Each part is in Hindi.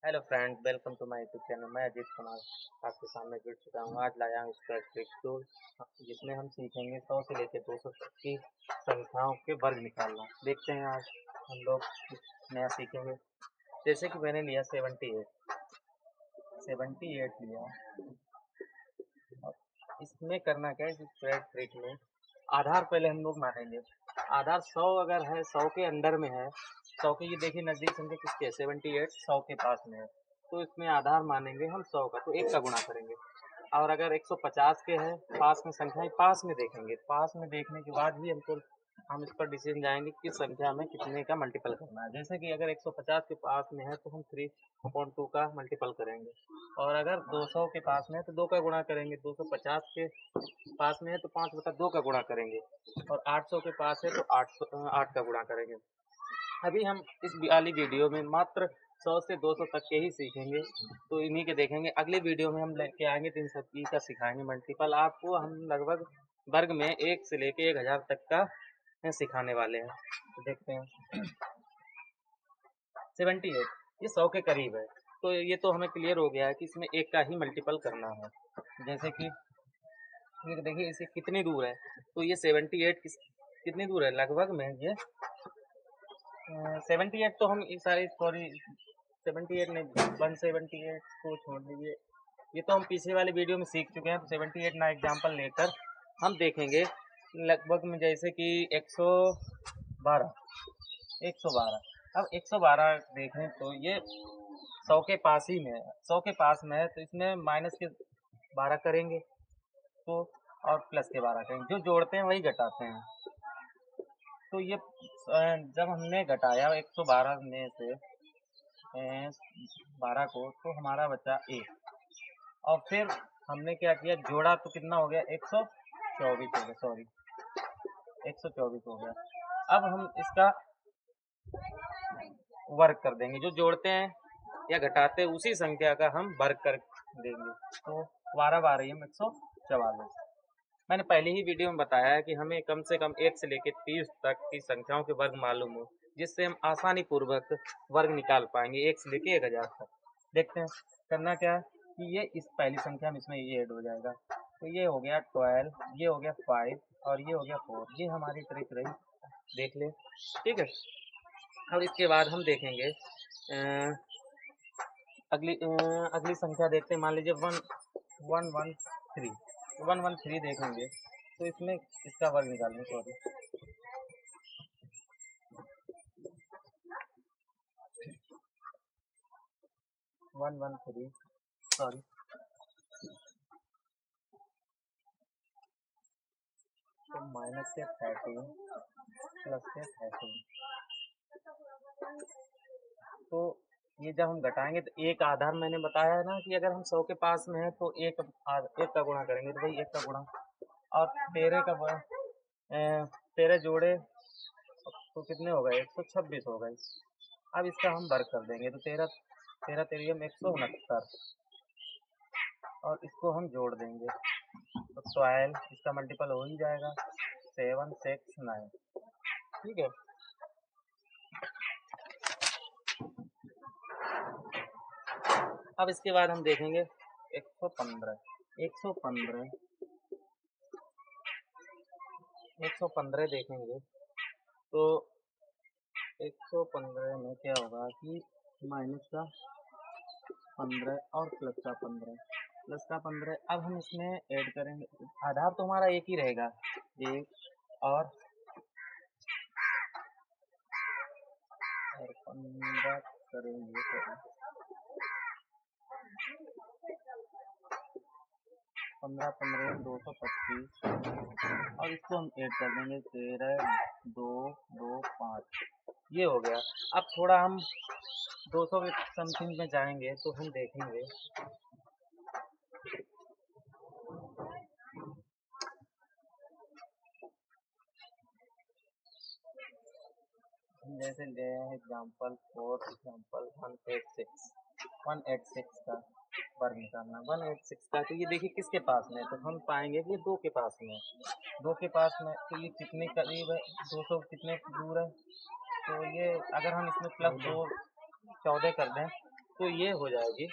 Hello friend, welcome to my YouTube channel. मैं अजीत कुमार आपके सामने जुड़ चुका हूँ। आज लाया हूँ स्क्वायर ट्रिक टूल, जिसमें हम सीखेंगे 100 से लेकर 200 तक की संख्याओं के वर्ग निकालना। देखते हैं आज हम लोग कुछ नया सीखेंगे। जैसे कि मैंने लिया 78 लिया। और इसमें करना क्या है, स्क्वायर ट्रिक में आधार पहले हम लोग मानेंगे। आधार 100 अगर है, 100 के अंदर में है, 100 के, ये देखिए नज़दीक संख्या किसके है, 78 100 के पास में है, तो इसमें आधार मानेंगे हम 100 का, तो 1 का गुणा करेंगे। और अगर 150 के है, पास में संख्या पास में देखेंगे, पास में देखने के बाद भी हम इस पर डिसीजन जाएंगे कि संख्या में कितने का मल्टीपल करना है। जैसे कि अगर 150 के पास में है तो हम 3/2 का मल्टीपल करेंगे, और अगर 200 के पास में है तो 2 का गुणा करेंगे, 250 के पास में है तो 5/2 का गुणा करेंगे, और 800 के पास है तो 8 का गुणा करेंगे। अभी हम इस वाली वीडियो में मात्र 100 से 200 तक के ही सीखेंगे, तो इन्हीं के देखेंगे। अगले वीडियो में हम लेके आएंगे तो इन सभी का सिखाएंगे मल्टीपल। आपको हम लगभग वर्ग में 1 से लेके 1000 तक का सिखाने वाले हैं। तो देखते हैं 78 ये 100 के करीब है, तो ये तो हमें क्लियर हो गया है कि इसमें 1 का ही मल्टीपल करना है। जैसे कि ये देखिए इसे कितनी दूर है, तो ये 78 कितनी दूर है, लगभग में ये 78 तो हम इस सारी सॉरी 78 नहीं, 178 को छोड़ दीजिए, ये तो हम पिछले वाले वीडियो में सीख चुके हैं। तो 78 ना एग्जाम्पल लेकर हम देखेंगे लगभग में, जैसे कि 112 अब 112 देखें तो ये 100 के पास ही में है, 100 के पास में है, तो इसमें माइनस के 12 करेंगे तो, और प्लस के 12 करेंगे। जो जोड़ते हैं वही घटाते हैं। तो ये जब हमने घटाया 112 में से 12 को, तो हमारा बचा 1, और फिर हमने क्या किया, जोड़ा तो कितना हो गया, 124 हो गया, सॉरी 124 हो गया। अब हम इसका वर्ग कर देंगे, जो जोड़ते हैं या घटाते हैं उसी संख्या का हम वर्ग कर देंगे। तो 12 12 144। मैंने पहले ही वीडियो में बताया है कि हमें कम से कम 1 से लेकर 30 तक की संख्याओं के वर्ग मालूम हो, जिससे हम आसानी पूर्वक वर्ग निकाल पाएंगे 1 से लेकर 1000 तक। देखते हैं करना क्या है कि ये इस पहली संख्या में इसमें ये ऐड हो जाएगा, तो ये हो गया 12, ये हो गया 5, और ये हो गया 4। ये हमारी ट्रिक रही, देख ले, ठीक है। और इसके बाद हम देखेंगे अगली संख्या देखते हैं। मान लीजिए 113 देखेंगे, तो इसमें इसका वर्ग निकालेंगे, सॉरी 113, सॉरी तो माइनस से 13 प्लस से 13, तो ये जब हम घटाएंगे तो एक आधार, मैंने बताया है ना कि अगर हम 100 के पास में है तो एक का गुणा करेंगे, तो भाई 1 का गुणा, और 13 जोड़े तो कितने हो गए, 126 हो गए। अब इसका हम वर्ग कर देंगे, तो 13 13 तेरह 169, और इसको हम जोड़ देंगे तो 12, इसका मल्टीपल हो ही जाएगा, 7 6 9, ठीक है। अब इसके बाद हम देखेंगे 115 115 115 देखेंगे, तो 115 में क्या होगा कि माइनस का 15 और प्लस का 15। अब हम इसमें ऐड करेंगे, आधार तो हमारा एक ही रहेगा, 1 और 15 करेंगे, तो 15 15 225, और इसको हम ऐड कर देंगे 13 2 2 5, ये हो गया। अब थोड़ा हम 200 के समथिंग में जाएंगे तो हम देखेंगे जैसे ले एग्जाम्पल 4 एग्जाम्पल 186 का वर्ग निकालना, 186 का, तो ये देखिए किसके पास में है, तो हम पाएंगे कि ये 2 के पास में है, 2 के पास में, तो ये कितने करीब है, 200 कितने दूर है, तो ये अगर हम इसमें +2 14 कर दें तो ये हो जाएगी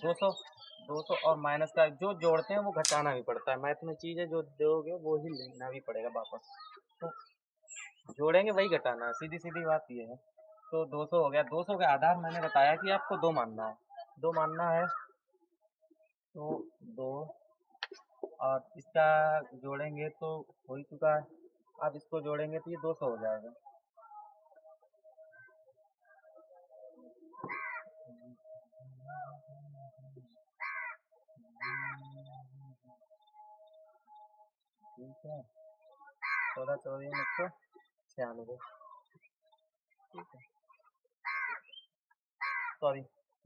200। 200 और माइनस का जो जोड़ते हैं वो घटाना भी पड़ता है, मैथ में चीज़ है, जो दोगे वो ही लेना भी पड़ेगा वापस। तो जोड़ेंगे वही घटाना है, सीधी सीधी बात ये है। तो 200 हो गया। 200 का आधार मैंने बताया कि आपको 2 मानना है, 2 मानना है। तो 2 और इसका जोड़ेंगे तो हो ही चुका है, अब इसको जोड़ेंगे तो ये 200 हो जाएगा। ठीक है, 14 14 196। ठीक है, सॉरी,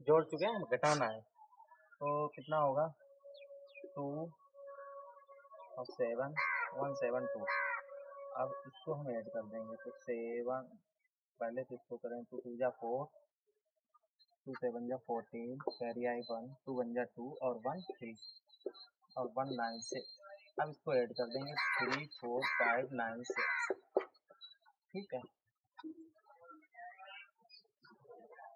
जोड़ चुके हैं, घटाना है। तो कितना होगा 2 और 7 172। अब इसको हम ऐड कर देंगे तो 7, पहले तो इसको करें, 2 2 जा 4, 2 7 जा 14, कैरी आई 1, 2 1 जा 2 और 1 3 और 1 9 6। अब इसको ऐड कर देंगे 3 4 5 9 6। ठीक है,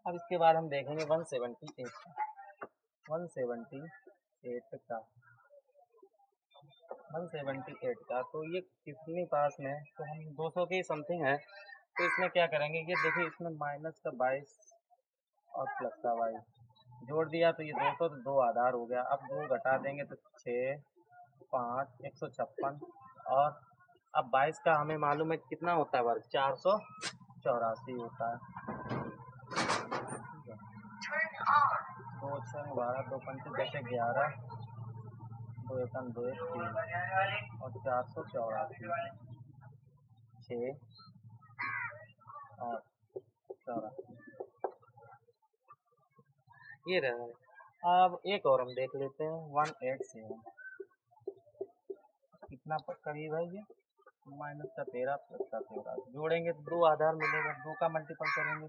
अब इसके बाद हम देखेंगे 178 का। 178 का 178 का तो ये कितनी पास में है, तो हम 200 के समथिंग है। तो इसमें क्या करेंगे, ये देखिए इसमें माइनस का 22 और प्लस का 22 जोड़ दिया तो ये 200, तो 2 आधार हो गया। अब 2 घटा देंगे तो 6 5 156। और अब 22 का हमें मालूम है कितना होता है वर्ग, 484 होता है। दो छः 12, 2 पंचे 10 11, 2 एकम 2 1 3 और 484 6 और 84 ये रहा। अब एक और हम देख लेते हैं 187 कितना करीब है ये, माइनस का 13 प्लस का 13 जोड़ेंगे तो 2 आधार मिलेगा, 2 का मल्टीपल करेंगे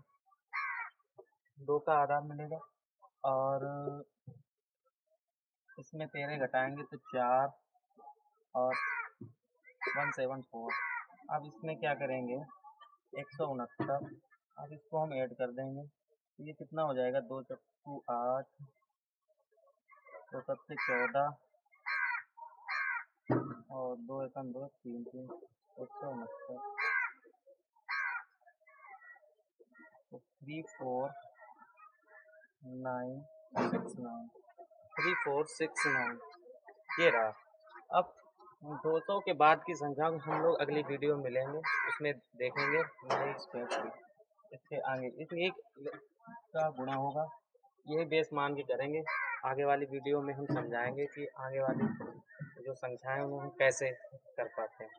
2 का आधार मिलेगा। और इसमें 13 घटाएंगे तो 4 और 174। अब इसमें क्या करेंगे 169। अब इसको हम ऐड कर देंगे तो ये कितना हो जाएगा, 2 चक्कू 8, 2 सत्ते 14 और 2 एकम 2 3 3 169। तो 3469 3469 ये रहा। अब 200 के बाद की संख्या को हम लोग अगली वीडियो में मिलेंगे, उसमें देखेंगे नई स्टेप की। इसके आगे इस एक का गुणा होगा, यही बेस मान के करेंगे। आगे वाली वीडियो में हम समझाएंगे कि आगे वाली जो संख्याएं हैं वो हम कैसे कर पाते हैं।